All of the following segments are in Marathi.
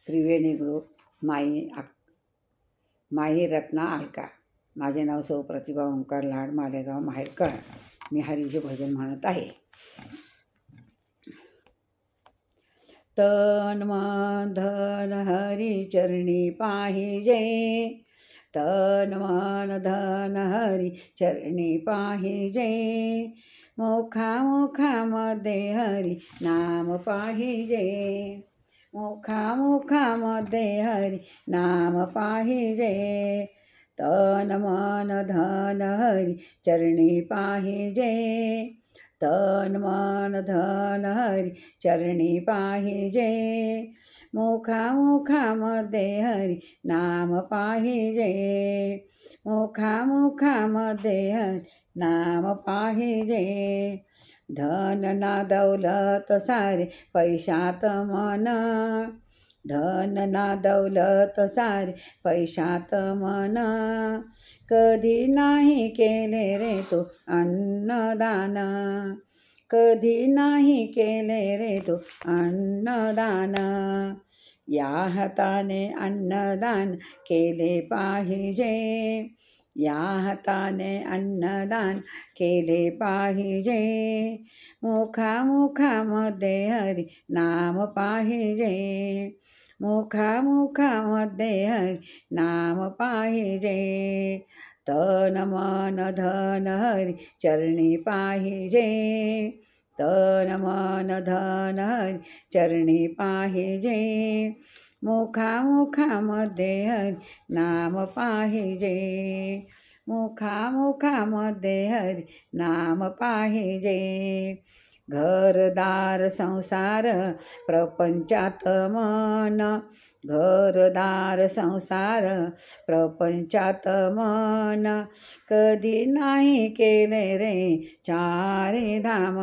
त्रिवेणी ग्रुप माई रत्ना अलका। माझे नाव सौ प्रतिभा ओंकार लाड, मालेगाव, माहेर कळ। मी हरीचे भजन म्हणत आहे। तन मन धन हरी चरणी पाहिजे, तन मन धन हरी चरणी पाहिजे। मुखामध्ये हरी नाम पाहिजे, मुखामध्ये हरी नाम पाहिजे। तन मन धन हरी चरणी पाहिजे, तन मन धन हरी चरणी पाहिजे। मुखामध्ये हरी नाम पाहिजे, मुखामध्ये हरी नाम पाहिजे। धन ना दौलत सारे पैशात मन, धन ना दौलत सारे पैशात मन। कधी नाही केले रे तो अन्नदान, कधी नाही केले रे तो अन्नदान। या हाताने अन्नदान केले पाहिजे, या हाताने अन्नदान केले पाहिजे। मुखामध्ये हरी नाम पाहिजे, मुखामध्ये हरी नाम पाहिजे। तन मन धन हरी चरणी पाहिजे, तन मन धन हरी चरणी पाहिजे। मुखामध्ये हरी नाम पाहिजे, मुखामध्ये हरी नाम पाहिजे। घरदार संसार प्रपंचात मन, घरदार संसार प्रपंचात मन। कधी नाही केले रे चारी धाम,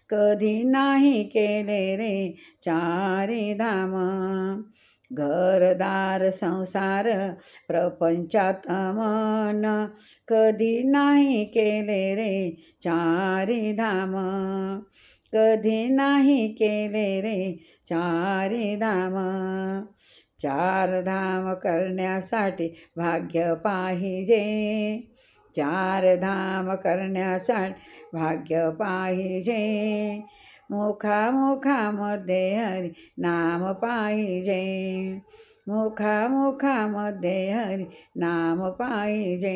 कधी नाही केले रे चारी धाम। घरदार संसार प्रपंचात मन, कधी नाही केले रे चारी धाम, कधी नाही केले रे चारी धाम। चार धाम करण्यासाठी भाग्य पाहिजे, चार धाम करण्यासाठी भाग्य पाहिजे। मुखामध्ये हरी नाम पाहिजे, मुखामध्ये हरी नाम पाहिजे।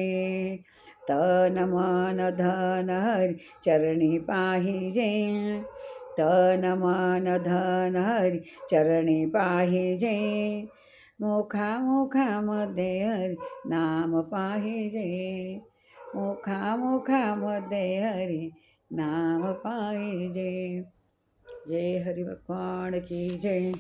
तन मन धन हरी चरणी पाहिजे, तन मन धन हरी चरणी पाहिजे। मुखामध्ये हरी नाम पाहिजे, मुखामध्ये हरी नाम पाहिजे। जय हरि भगवान की जय।